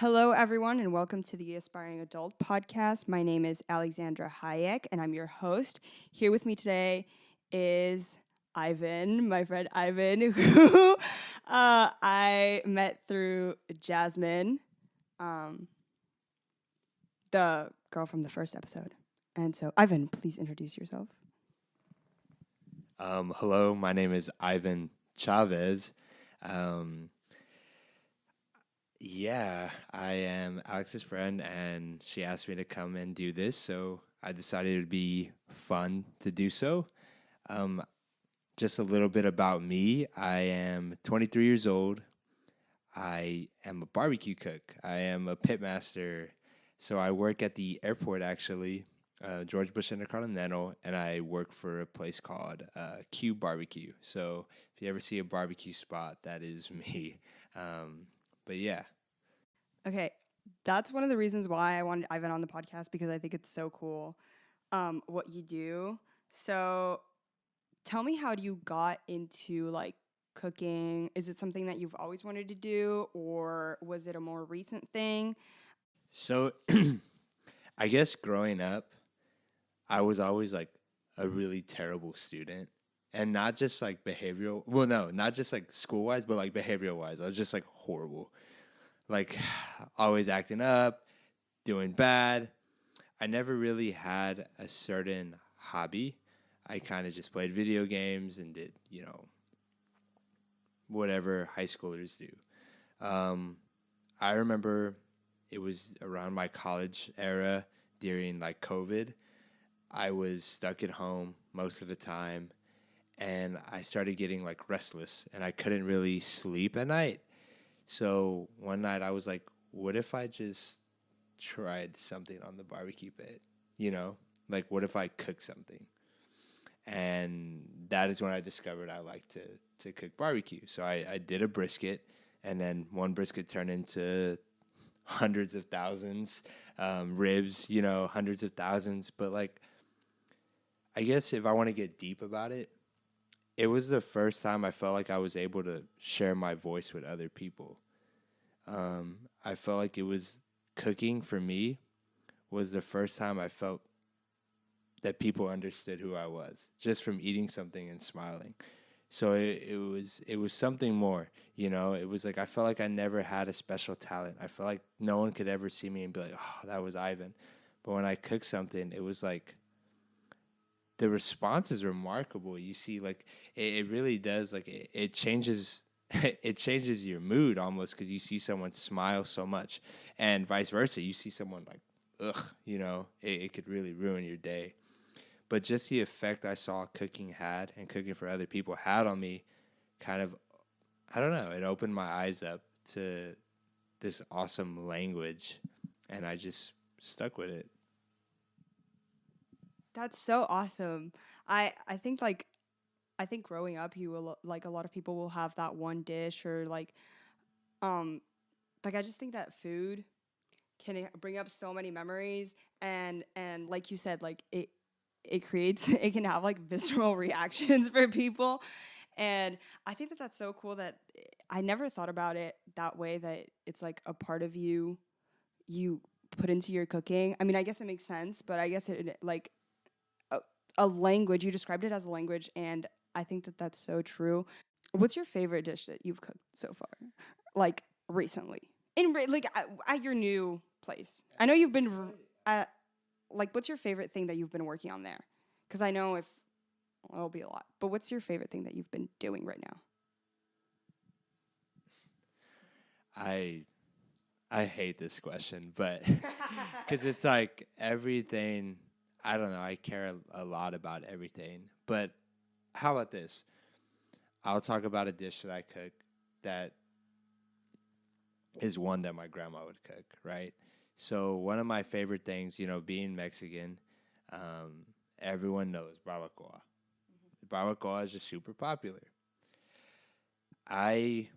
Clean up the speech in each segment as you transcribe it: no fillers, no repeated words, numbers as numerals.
Hello, everyone, and welcome to the Aspiring Adult podcast. My name is Alexandra Hayek, and I'm your host. Here with me today is Ivan, my friend Ivan, who I met through Jasmine, um, the girl from the first episode. And so, Ivan, please introduce yourself. Hello, my name is Ivan Chavez. Um, I am Alex's friend, and she asked me to come and do this, so I decided it would be fun to do so. Um, just a little bit about me. I am 23 years old. I am a barbecue cook. I am a pit master. So I work at the airport, actually, George Bush Intercontinental, and I work for a place called Q Barbecue. So if you ever see a barbecue spot, that is me. But yeah. Okay, that's one of the reasons why I wanted Ivan on the podcast because I think it's so cool what you do. So tell me how you got into like cooking. Is it something that you've always wanted to do or was it a more recent thing? So I guess growing up, I was always like a really terrible student. And not just like behavioral, well, no, not just like school wise, but like behavioral wise. I was just like horrible. Like always acting up, doing bad. I never really had a certain hobby. I kind of just played video games and did, whatever high schoolers do. I remember it was around my college era during like COVID. I was stuck at home most of the time and I started getting like restless and I couldn't really sleep at night. So one night I was like, what if I just tried something on the barbecue pit? Like what if I cook something? And that is when I discovered I like to cook barbecue. So I did a brisket, and then one brisket turned into hundreds of thousands, ribs, hundreds of thousands. But like, I guess if I want to get deep about it, it was the first time I felt like I was able to share my voice with other people. I felt like it was cooking for me was the first time I felt that people understood who I was just from eating something and smiling. So it was something more, It was like I felt like I never had a special talent. I felt like no one could ever see me and be like, "Oh, that was Ivan." But when I cooked something, it was like the response is remarkable. You see, like it really does. Like it changes. It changes your mood almost because you see someone smile so much, and vice versa. You see someone like, ugh, it could really ruin your day. But just the effect I saw cooking had and cooking for other people had on me kind of, I don't know, it opened my eyes up to this awesome language and I just stuck with it. That's so awesome. I think like I think growing up you will like a lot of people will have that one dish or um like I just think that food can bring up so many memories and like you said like it creates it can have like visceral reactions for people and I think that that's so cool that I never thought about it that way that it's like a part of you put into your cooking. I mean, I guess it makes sense, but I guess it like a, a language you described it as a language and I think that that's so true. What's your favorite dish that you've cooked so far, like recently like at your new place? I know you've been at like what's your favorite thing that you've been working on there? Because I know if well, it'll be a lot, but what's your favorite thing that you've been doing right now? I hate this question, but because it's like everything, I don't know, I care a lot about everything. But how about this? I'll talk about a dish that I cook that is one that my grandma would cook, right? So one of my favorite things, being Mexican, everyone knows barbacoa. Barbacoa is just super popular. I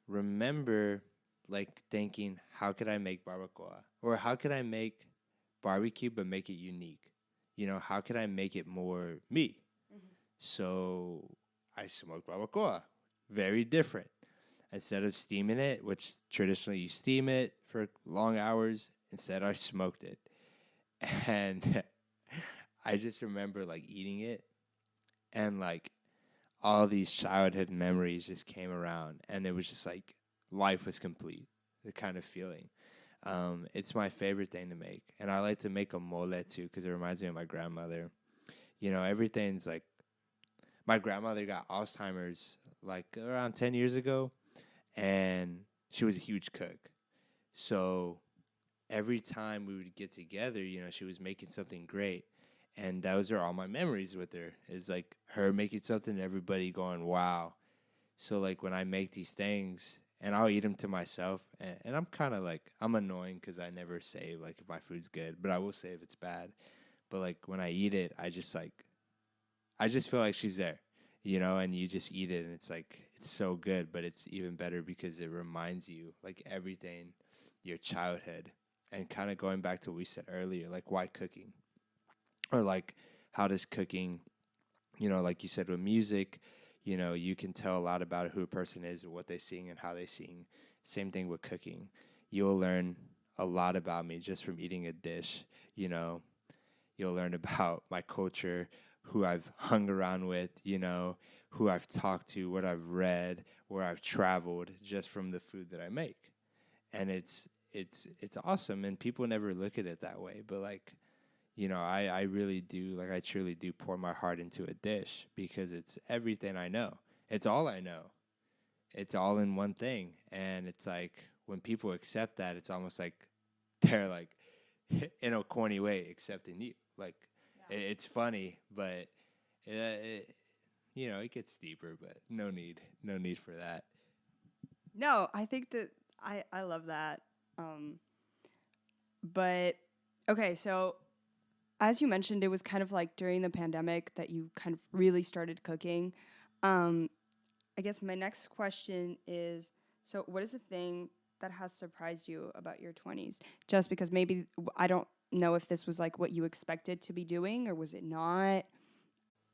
remember like thinking, how could I make barbacoa? Or how could I make barbecue but make it unique? How could I make it more me? So I smoked barbacoa. Very different. instead of steaming it, which traditionally you steam it for long hours, instead I smoked it. And I just remember like eating it and like all these childhood memories just came around and it was just like life was complete, the kind of feeling. It's my favorite thing to make. And I like to make a mole too because it reminds me of my grandmother. You know, everything's like my grandmother got Alzheimer's like around 10 years ago and she was a huge cook. So every time we would get together, you know, she was making something great. And those are all my memories with her. Is like her making something and everybody going, wow. So like when I make these things and I'll eat them to myself and I'm kind of like, I'm annoying because I never say like if my food's good, but I will say if it's bad. But like when I eat it, I just feel like she's there, you know, and you just eat it and it's like, it's so good, but it's even better because it reminds you like everything, your childhood. And kind of going back to what we said earlier, like why cooking? Or like how does cooking, you know, like you said with music, you know, you can tell a lot about who a person is and what they sing and how they sing. Same thing with cooking. You'll learn a lot about me just from eating a dish, you know. You'll learn about my culture, who I've hung around with, you know, who I've talked to, what I've read, where I've traveled just from the food that I make. And it's awesome and people never look at it that way, but like you know, I really do, like, I truly do pour my heart into a dish because it's everything I know. It's all I know. It's all in one thing. And it's like, when people accept that, it's almost like they're like, in a corny way, accepting you. Like, it's funny, but, you know, it gets deeper, but no need. No need for that. No, I think that I love that. Um, but okay, so as you mentioned, it was kind of like during the pandemic that you kind of really started cooking. Um, I guess my next question is, so what is the thing that has surprised you about your 20s? Just because maybe I don't know if this was like what you expected to be doing or was it not?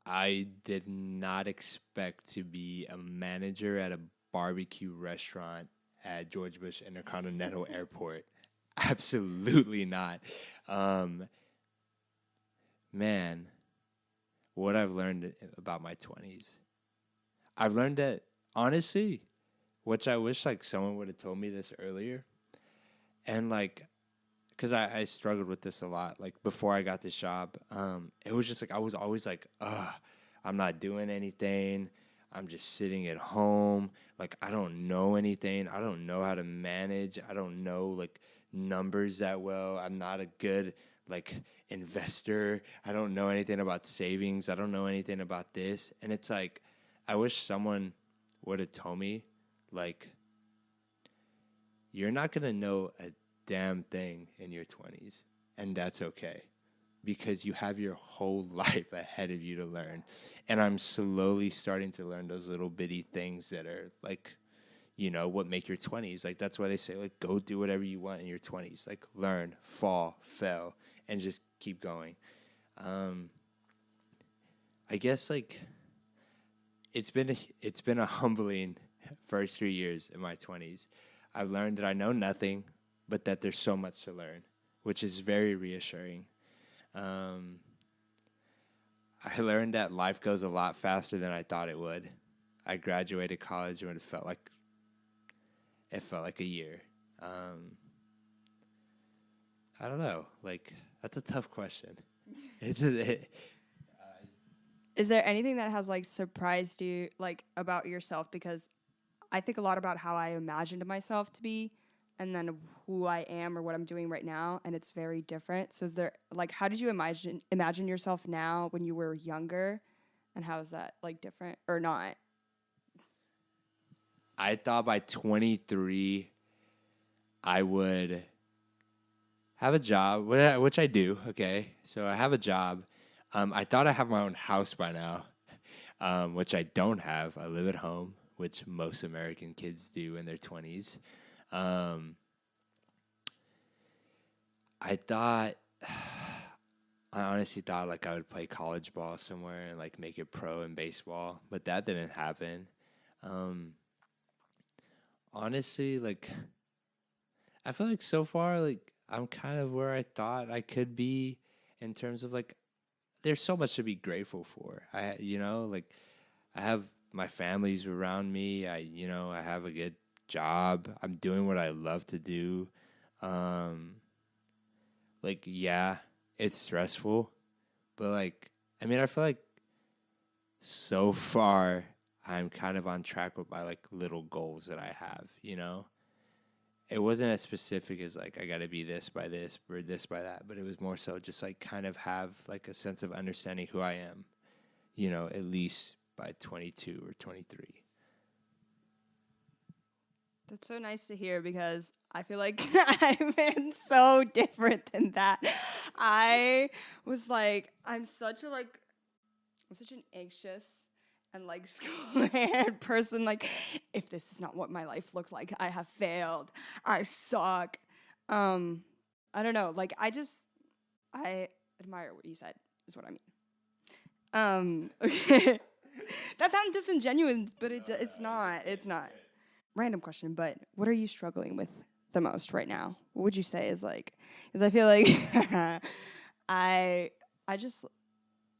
I did not expect to be a manager at a barbecue restaurant at George Bush Intercontinental Airport. Absolutely not. Um, man, what I've learned about my 20s. I've learned that, honestly, which I wish like someone would have told me this earlier. And like, because I struggled with this a lot. Like before I got this job, it was just like I was always like, ugh, I'm not doing anything. I'm just sitting at home. Like I don't know anything. I don't know how to manage. I don't know like numbers that well. I'm not a good like investor. I don't know anything about savings. I don't know anything about this. And it's like I wish someone would have told me like you're not going to know a damn thing in your 20s, and that's okay because you have your whole life ahead of you to learn. And I'm slowly starting to learn those little bitty things that are like, you know, what make your 20s. Like that's why they say like go do whatever you want in your 20s. Like learn, fall, fail, and just keep going. Um I guess like it's been a humbling first 3 years in my 20s. I've learned that I know nothing, but that there's so much to learn, which is very reassuring. Um, I learned that life goes a lot faster than I thought it would. I graduated college when it felt like a year. Um, I don't know. Like that's a tough question. It's Is there anything that has like surprised you like about yourself? Because I think a lot about how I imagined myself to be and then who I am or what I'm doing right now, and it's very different. So is there like how did you imagine yourself now when you were younger, and how is that like different or not? I thought by 23 I would have a job, which I do. Okay, so I have a job. I thought I have my own house by now, which I don't have. I live at home, which most American kids do in their 20s. Um, I thought, I honestly thought like I would play college ball somewhere and like make it pro in baseball, but that didn't happen. Um, honestly, like, I feel like so far, like, I'm kind of where I thought I could be in terms of like, there's so much to be grateful for. Like, I have my family's around me. I have a good job. I'm doing what I love to do. Um, like, yeah, it's stressful, but like, I mean, I feel like so far I'm kind of on track with my like little goals that I have, you know? It wasn't as specific as like I got to be this by this or this by that, but it was more so just like kind of have like a sense of understanding who I am, at least by 22 or 23. That's so nice to hear because I feel like I've been so different than that. I was like, I'm such an anxious and like scared person. Like, if this is not what my life looks like, I have failed. I suck. Um, I don't know. Like, I admire what you said. Is what I mean. Okay. That sounds disingenuous, but it's not. It's not. Random question, but what are you struggling with the most right now? What would you say is like? Because I feel like I I just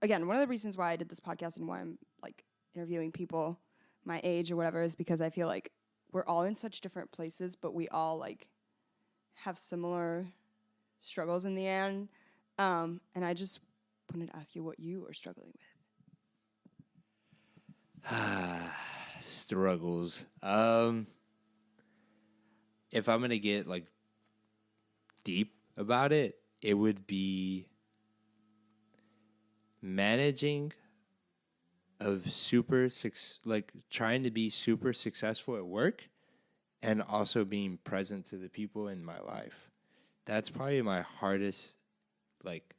again, one of the reasons why I did this podcast and why I'm like interviewing people my age or whatever is because I feel like we're all in such different places, but we all like have similar struggles in the end. And I just wanted to ask you what you are struggling with. Struggles. If I'm gonna get like deep about it, it would be managing like trying to be super successful at work and also being present to the people in my life. That's probably my hardest, like,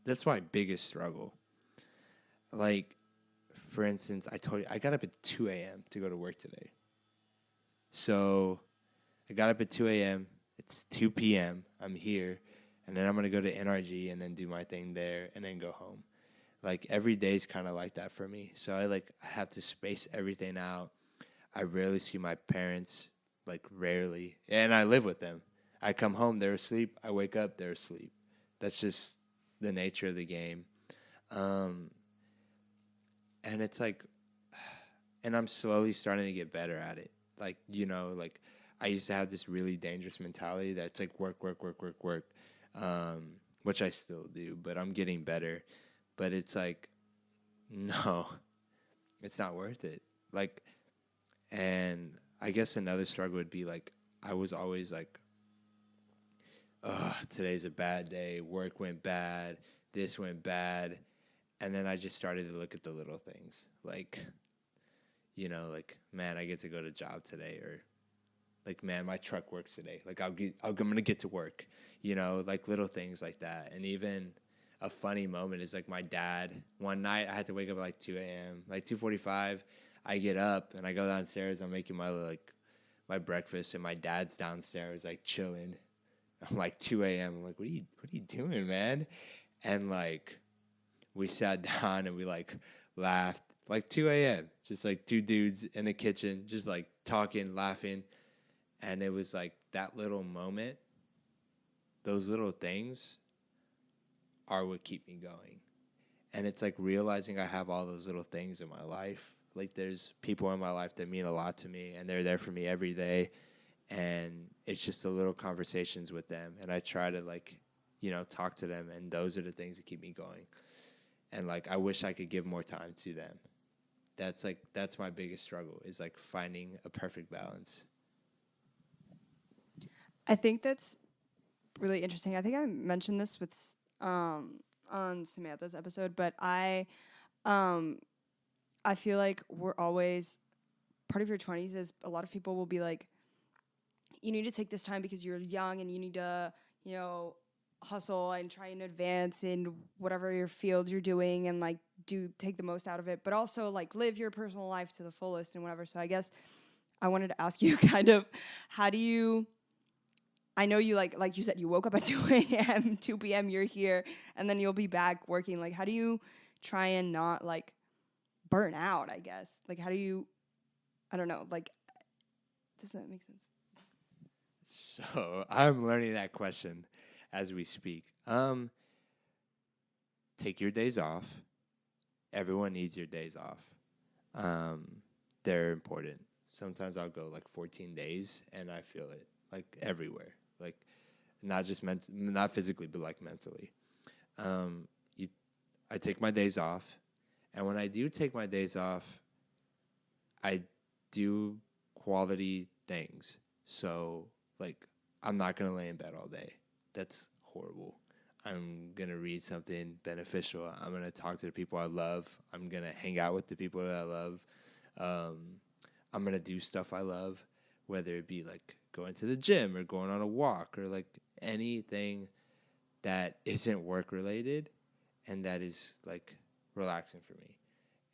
that's my biggest struggle. Like, for instance, I told you I got up at 2 a.m. to go to work today. So I got up at 2 a.m. It's 2 p.m. I'm here. And then I'm going to go to NRG and then do my thing there and then go home. Like, every day's kind of like that for me. So I have to space everything out. I rarely see my parents, like, rarely. And I live with them. I come home, they're asleep. I wake up, they're asleep. That's just the nature of the game. And it's like, and I'm slowly starting to get better at it. Like, like, I used to have this really dangerous mentality that's like work, work, work, work, work, which I still do, but I'm getting better. But it's like, no, it's not worth it. Like, and I guess another struggle would be like, I was always like, today's a bad day. Work went bad. This went bad. And then I just started to look at the little things. Like, like, man, I get to go to job today. Or like, man, my truck works today. Like, I'm going to get to work. Like little things like that. And even a funny moment is like my dad. One night I had to wake up at like 2 a.m. Like 2:45. I get up and I go downstairs. I'm making my breakfast, and my dad's downstairs like chilling. I'm like 2 a.m. I'm like, what are you doing, man? And like, we sat down and we like laughed like 2 a.m. Just like two dudes in the kitchen, just like talking, laughing. And it was like that little moment, those little things are what keep me going. And it's like realizing I have all those little things in my life. Like, there's people in my life that mean a lot to me, and they're there for me every day. And it's just the little conversations with them. And I try to like, talk to them. And those are the things that keep me going. And like, I wish I could give more time to them. That's my biggest struggle, is like finding a perfect balance. I think that's really interesting. I think I mentioned this with on Samantha's episode, but um I feel like we're always part of your 20s is a lot of people will be like, you need to take this time because you're young and you need to, hustle and try and advance in whatever your field you're doing and like take the most out of it, but also like live your personal life to the fullest and whatever. So I guess I wanted to ask you kind of, how do you, I know you like you said, you woke up at 2 a.m., 2 p.m., you're here, and then you'll be back working. Like, how do you try and not like burn out, I guess? Like, how do you, I don't know, like, Does that make sense? So I'm learning that question as we speak. Take your days off. Everyone needs your days off. Um, they're important. Sometimes I'll go like 14 days and I feel it like everywhere, like not just not physically, but like mentally. Um, you, I take my days off, and when I do take my days off, I do quality things. So, like, I'm not going to lay in bed all day. That's horrible. I'm going to read something beneficial. I'm going to talk to the people I love. I'm going to hang out with the people that I love. Um, I'm going to do stuff I love, whether it be like going to the gym or going on a walk or like anything that isn't work related and that is like relaxing for me.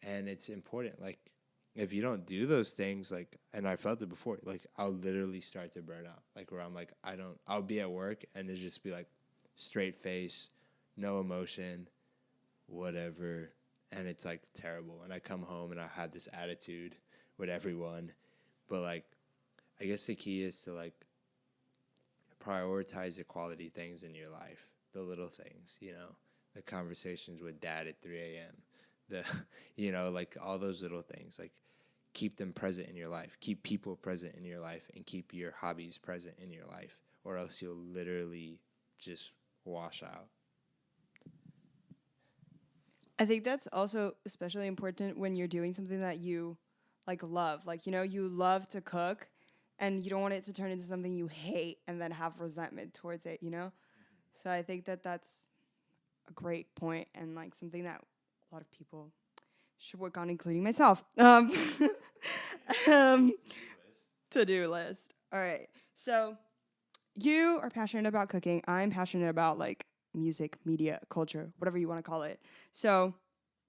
And it's important. Like, if you don't do those things, like, and I felt it before, like, I'll literally start to burn out. Like, where I'm like, I'll be at work and it just be like straight face, no emotion, whatever. And it's like terrible. And I come home and I have this attitude with everyone. But like, I guess the key is to like prioritize the quality things in your life, the little things, the conversations with dad at 3 a.m., the, like all those little things, like keep them present in your life, keep people present in your life, and keep your hobbies present in your life, or else you'll literally just wash out. I think that's also especially important when you're doing something that you like love. Like, you love to cook and you don't want it to turn into something you hate and then have resentment towards it? So I think that that's a great point and like something that a lot of people should work on, including myself. Um, to-do list. All right. So you are passionate about cooking. I'm passionate about like music, media, culture, whatever you want to call it. So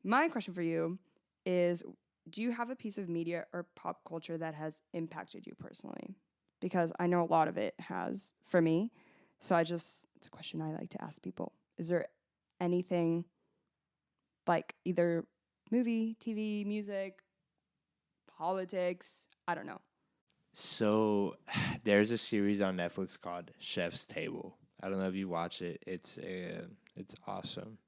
my question for you is, do you have a piece of media or pop culture that has impacted you personally? Because I know a lot of it has for me. So it's a question I like to ask people. Is there anything like either movie, TV, music, politics? I don't know. So there's a series on Netflix called Chef's Table. I don't know if you watch it. It's awesome.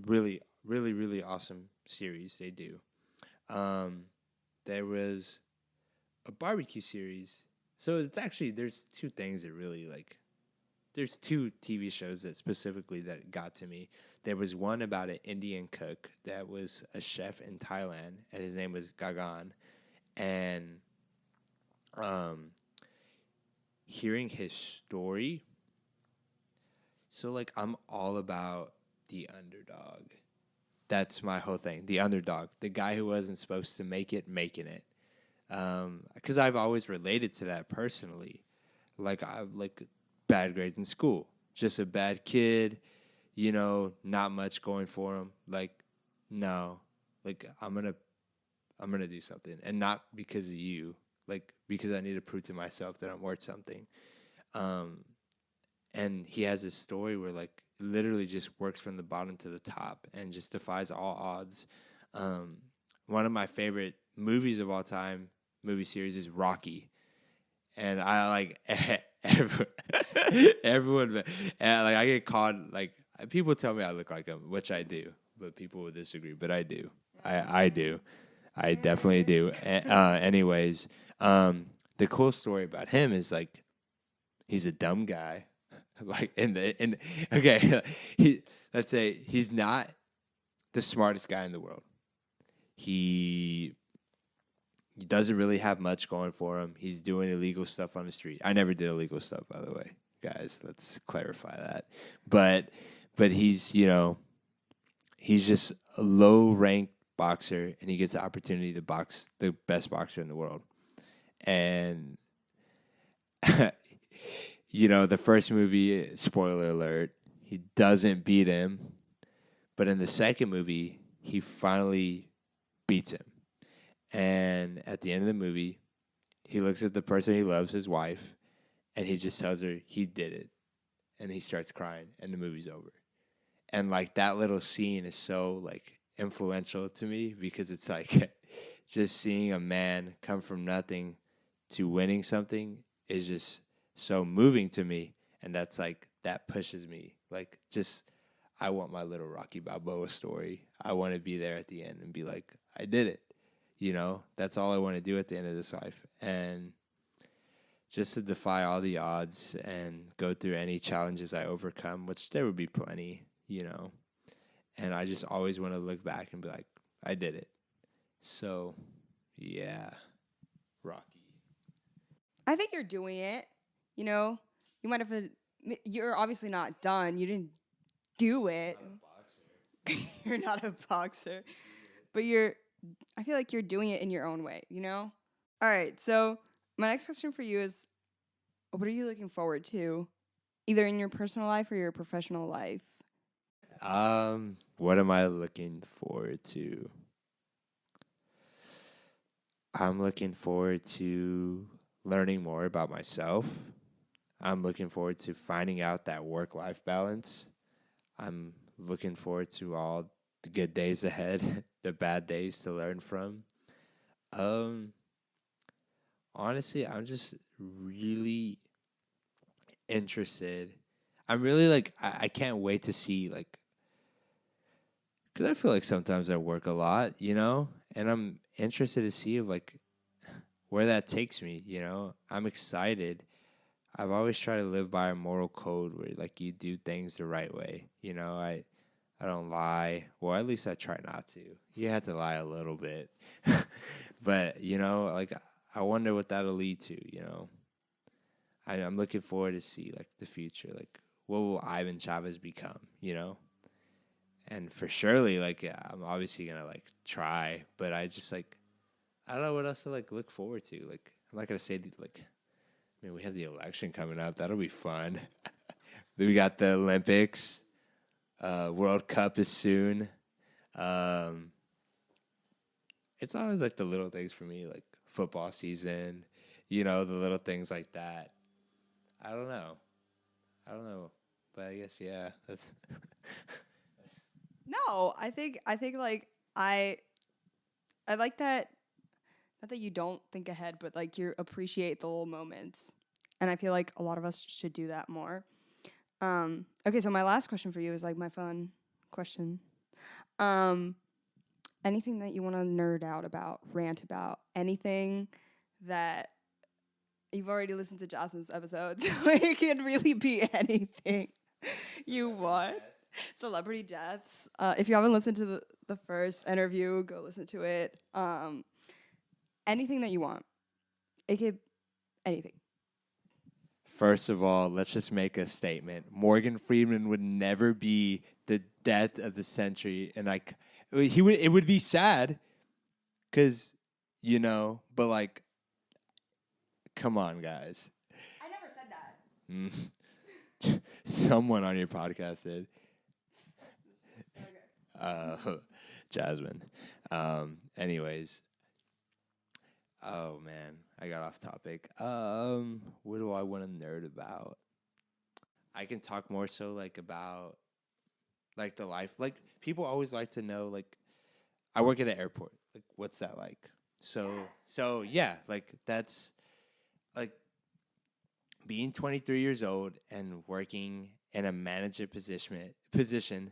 Really, really, really awesome series they do. Um, there was a barbecue series. So it's actually there's two things that really like. There's two TV shows that specifically that got to me. There was one about an Indian cook that was a chef in Thailand, and his name was Gagan. And um, hearing his story, so like I'm all about the underdog. That's my whole thing. The underdog, the guy who wasn't supposed to make it, making it. Because I've always related to that personally. Like I like bad grades in school, just a bad kid, not much going for him. Like, no, like I'm gonna do something, and not because of you, like because I need to prove to myself that I'm worth something. Um, and he has this story where like literally just works from the bottom to the top and just defies all odds. Um, One of my favorite movies of all time, movie series, is Rocky, and I like everyone, and like I get called like people tell me I look like him, which I do, but people will disagree, but I do. I do. I definitely do. Anyways, the cool story about him is like he's a dumb guy. Like in okay, he let's say he's not the smartest guy in the world. He doesn't really have much going for him. He's doing illegal stuff on the street. I never did illegal stuff, by the way, guys. Let's clarify that. But he's just a low ranked boxer, and he gets the opportunity to box the best boxer in the world. And the first movie, spoiler alert, he doesn't beat him. But in the second movie, he finally beats him. And at the end of the movie, he looks at the person he loves, his wife, and he just tells her he did it. And he starts crying, and the movie's over. And like that little scene is so like influential to me because it's like just seeing a man come from nothing to winning something is just so moving to me, and that's like that pushes me. Like just I want my little Rocky Balboa story. I want to be there at the end and be like, I did it. That's all I want to do at the end of this life. And just to defy all the odds and go through any challenges I overcome, which there would be plenty. And I just always want to look back and be like, I did it. So, yeah, Rocky. I think you're doing it. You know, you might have. You're obviously not done. You didn't do it. You're not a boxer, but you're. I feel like you're doing it in your own way. All right. So my next question for you is, what are you looking forward to, either in your personal life or your professional life? What am I looking forward to? I'm looking forward to learning more about myself. I'm looking forward to finding out that work-life balance. I'm looking forward to all the good days ahead, the bad days to learn from. Um, Honestly, I'm just really interested. I'm really like, I can't wait to see, like, because I feel like sometimes I work a lot, and I'm interested to see if, like, where that takes me. I'm excited. I've always tried to live by a moral code where, like, you do things the right way. I don't lie. Well, at least I try not to. You have to lie a little bit. But, like, I wonder what that'll lead to. I'm looking forward to see, like, the future. Like, what will Ivan Chavez become? And for surely, like, yeah, I'm obviously going to, like, try. But I just, like, I don't know what else to, like, look forward to. Like, I'm not going to say, like, I mean, we have the election coming up. That'll be fun. Then we got the Olympics. World Cup is soon. It's always like the little things for me, like football season, the little things like that. I don't know. But I guess, yeah, that's. No, I think like I like that. Not that you don't think ahead, but like you appreciate the little moments, and I feel like a lot of us should do that more. Okay, so my last question for you is like my fun question. Um, Anything that you want to nerd out about, rant about, anything that you've already listened to Jasmine's episodes, so it can really be anything you want. Celebrity deaths. If you haven't listened to the first interview, go listen to it. Anything that you want. It could anything. First of all, let's just make a statement. Morgan Freeman would never be the death of the century, and like he would. It would be sad, because but like, come on, guys. I never said that. Someone on your podcast said, Jasmine. Anyways, oh man, I got off topic. What do I want to nerd about? I can talk more so like about like the life. Like people always like to know. Like I work at an airport. Like what's that like? So yeah, like that's like being 23 years old and working in a manager position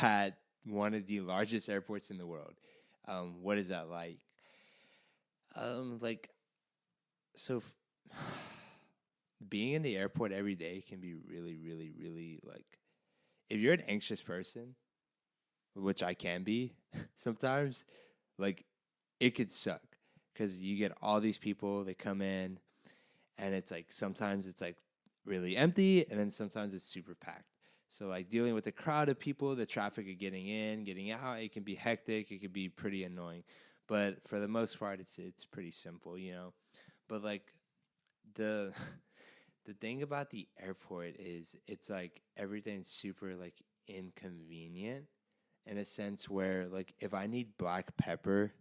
at one of the largest airports in the world. What is that like? Like so. Being in the airport every day can be really, really, really like. If you're an anxious person, which I can be sometimes, like it could suck because you get all these people that come in, and it's like sometimes it's like really empty, and then sometimes it's super packed. So like dealing with the crowd of people, the traffic of getting in, getting out, it can be hectic. It can be pretty annoying, but for the most part, it's pretty simple. But like the the thing about the airport is it's like everything's super like inconvenient in a sense where like if I need black pepper,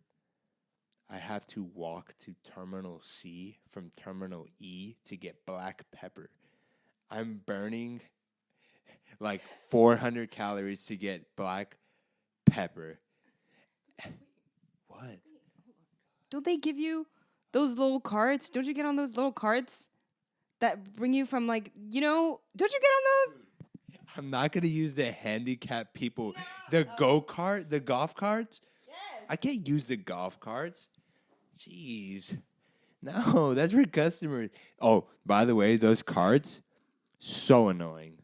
I have to walk to Terminal C from Terminal E to get black pepper. I'm burning like 400 calories to get black pepper. What? Don't they give you those little carts. Don't you get on those little carts that bring you from like, don't you get on those? I'm not gonna use the handicapped people. The go-kart, the golf carts. I can't use the golf carts. Jeez. No, that's for customers. Oh, by the way, those carts, so annoying.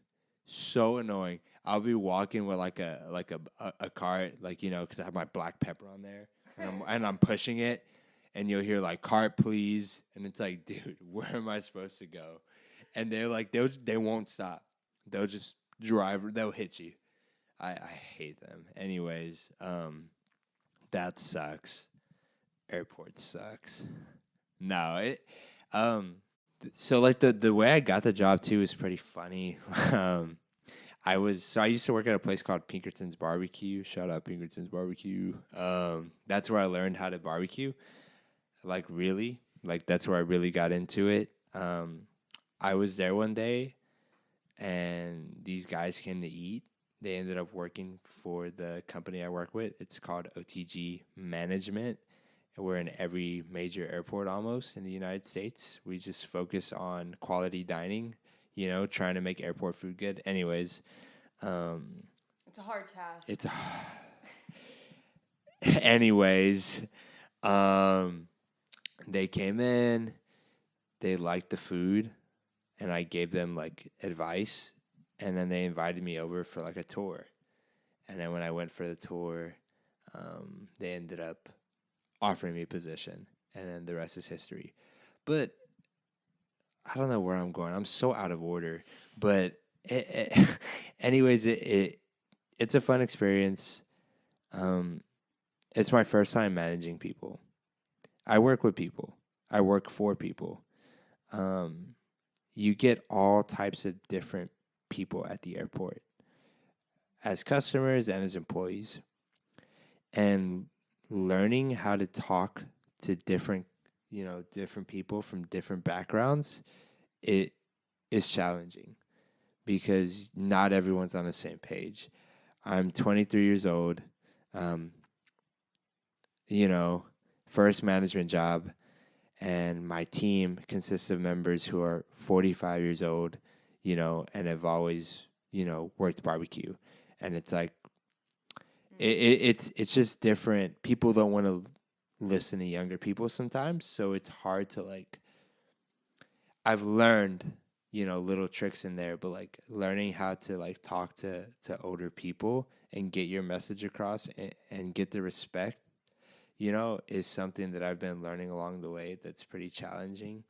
So annoying. I'll be walking with like a cart, like, because I have my black pepper on there, and I'm pushing it, and you'll hear like cart please, and it's like, dude, where am I supposed to go? And they're like, they won't stop. They'll just drive. They'll hit you. I hate them. Anyways, that sucks. Airport sucks. No, so like the way I got the job too is pretty funny. I used to work at a place called Pinkerton's Barbecue. Shout out Pinkerton's Barbecue. That's where I learned how to barbecue. Like really, like that's where I really got into it. I was there one day, and these guys came to eat. They ended up working for the company I work with. It's called OTG Management. We're in every major airport almost in the United States. We just focus on quality dining, trying to make airport food good. Anyways, It's a hard task. it's anyways, they came in, they liked the food, and I gave them like advice, and then they invited me over for like a tour. And then when I went for the tour, they ended up offering me a position, and then the rest is history. But I don't know where I'm going. I'm so out of order. But anyways, it's a fun experience. It's my first time managing people. I work with people. I work for people. You get all types of different people at the airport as customers and as employees. And learning how to talk to different people from different backgrounds, it is challenging because not everyone's on the same page. I'm 23 years old, first management job, and my team consists of members who are 45 years old, and have always, worked barbecue. And it's like, it's just different. People don't want to listen to younger people sometimes, so it's hard to like. I've learned, little tricks in there, but like learning how to like talk to older people and get your message across and get the respect, is something that I've been learning along the way. That's pretty challenging,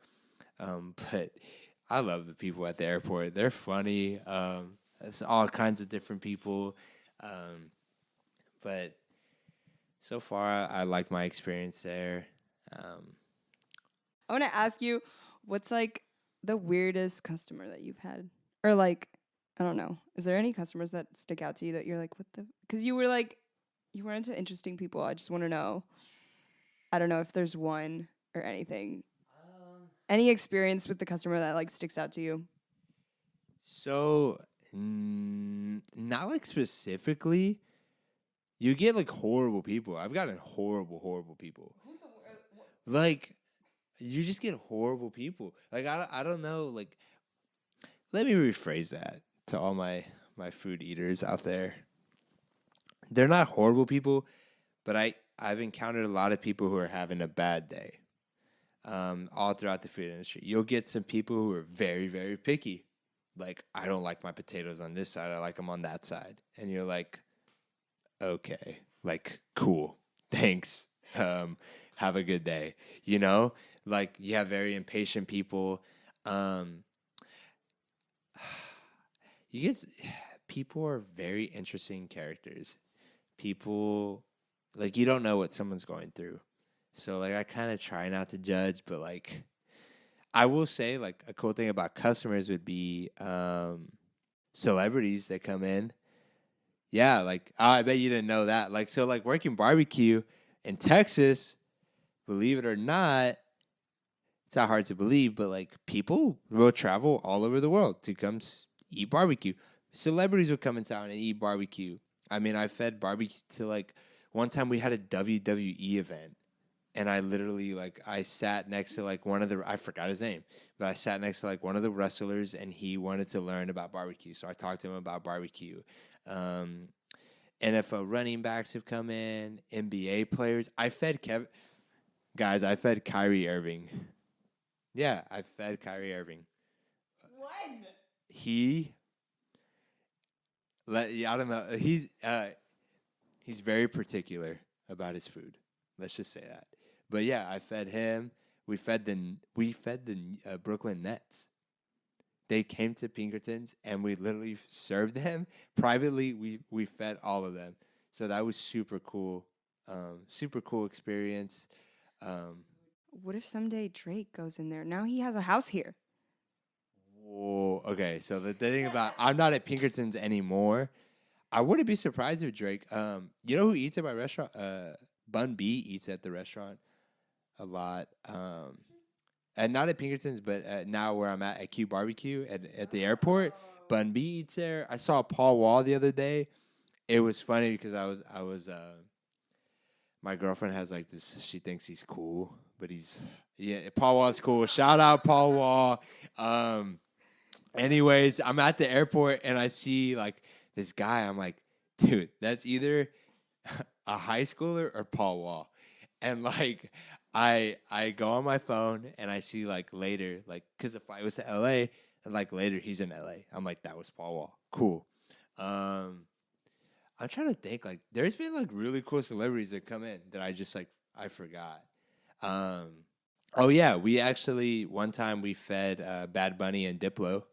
but I love the people at the airport. They're funny. It's all kinds of different people. But so far, I like my experience there. I want to ask you, what's like the weirdest customer that you've had? Or like, I don't know. Is there any customers that stick out to you that you're like, what the? Because you were into interesting people. I just want to know. I don't know if there's one or anything. Any experience with the customer that like sticks out to you? So, not like specifically. You get like horrible people. I've gotten horrible people. Like, you just get horrible people. Like, I don't know. Like, let me rephrase that to all my food eaters out there. They're not horrible people, but I've encountered a lot of people who are having a bad day. All throughout the food industry, you'll get some people who are very, very picky. Like, I don't like my potatoes on this side. I like them on that side. And you're like, okay, like, cool, thanks, have a good day, like, you have very impatient people. People are very interesting characters. People, like, you don't know what someone's going through, so like I kind of try not to judge, but like I will say, like, a cool thing about customers would be celebrities that come in. Yeah, like, oh, I bet you didn't know that. Like, so, like, working barbecue in Texas, believe it or not, it's not hard to believe, but, like, people will travel all over the world to come eat barbecue. Celebrities will come in town and eat barbecue. I mean, I fed barbecue to, like, one time we had a WWE event. and I literally like I sat next to like one of the I forgot his name, but I sat next to like one of the wrestlers, and he wanted to learn about barbecue, so I talked to him about barbecue. Um, NFL running backs have come in, NBA players. I fed guys. I fed Kyrie Irving. Yeah, I fed Kyrie Irving. When? He I don't know. He's very particular about his food. Let's just say that. But yeah, I fed him. We fed the Brooklyn Nets. They came to Pinkertons and we literally served them privately. We fed all of them, so that was super cool. Super cool experience. Um, What if someday Drake goes in there? Now he has a house here. Whoa. Okay, so the thing about I'm not at Pinkertons anymore. I wouldn't be surprised if Drake. You know who eats at my restaurant? Bun B eats at the restaurant a lot. And not at Pinkertons, but now where I'm at Q Barbecue at the airport. Bun B eats there. I saw Paul Wall the other day. It was funny because I was my girlfriend has like this. She thinks he's cool, but Paul Wall's cool. Shout out Paul Wall. Anyways, I'm at the airport and I see like this guy. I'm like, dude, that's either a high schooler or Paul Wall. And like I go on my phone and I see like later, like because the flight was to LA, and like later he's in LA. I'm like, that was Paul Wall. Cool. I'm trying to think, like there's been like really cool celebrities that come in that I just like I forgot. Um oh yeah, we actually one time we fed Bad Bunny and Diplo.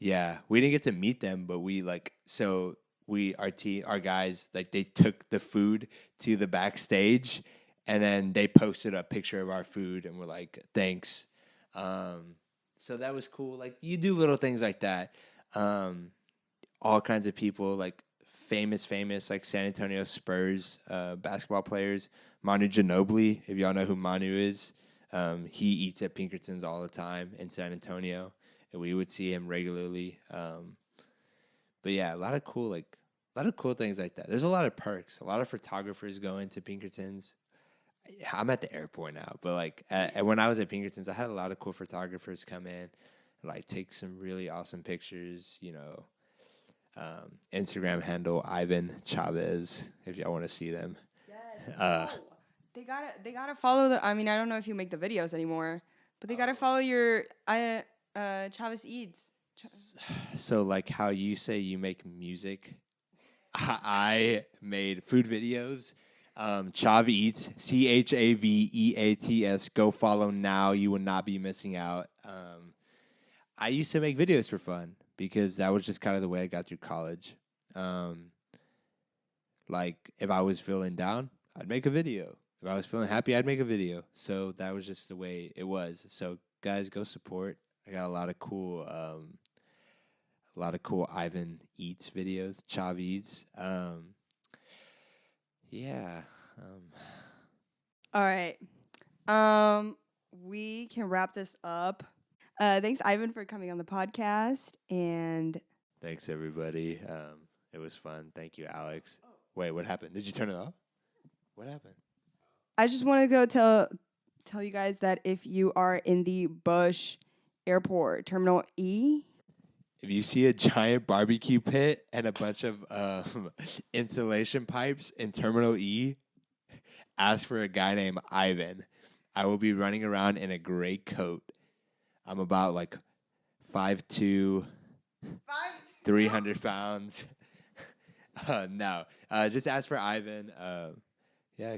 Yeah, we didn't get to meet them, but we like so we our guys like they took the food to the backstage, and then they posted a picture of our food and were like, "Thanks." So that was cool. Like you do little things like that. Um, all kinds of people like famous like San Antonio Spurs basketball players. Manu Ginobili, if y'all know who Manu is, he eats at Pinkertons all the time in San Antonio, and we would see him regularly. But yeah, a lot of cool things like that. There's a lot of perks. A lot of photographers go into Pinkertons. I'm at the airport now, but like when I was at Pinkertons, I had a lot of cool photographers come in and like take some really awesome pictures. Instagram handle Ivan Chavez if y'all want to see them. Yes. They gotta follow the. I mean, I don't know if you make the videos anymore, but they gotta follow your Chavez Eats. So like how you say you make music, I made food videos. Chav Eats, CHAVEATS. Go follow now. You will not be missing out. I used to make videos for fun because that was just kind of the way I got through college. Um, like if I was feeling down, I'd make a video. If I was feeling happy, I'd make a video. So that was just the way it was. So guys, go support. I got a lot of cool Ivan Eats videos, Chav Eats. Yeah. All right. We can wrap this up. Thanks, Ivan, for coming on the podcast. And Thanks, everybody. It was fun. Thank you, Alex. Wait, what happened? Did you turn it off? What happened? I just want to go tell you guys that if you are in the Bush Airport Terminal E, If you see a giant barbecue pit and a bunch of insulation pipes in Terminal E, ask for a guy named Ivan. I will be running around in a gray coat. I'm about like 5'2", 300 pounds. No, just ask for Ivan. Yeah,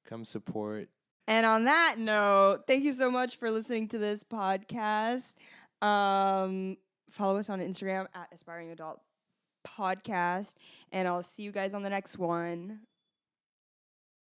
come support. And on that note, thank you so much for listening to this podcast. Follow us on Instagram at Aspiring Adult Podcast, and I'll see you guys on the next one.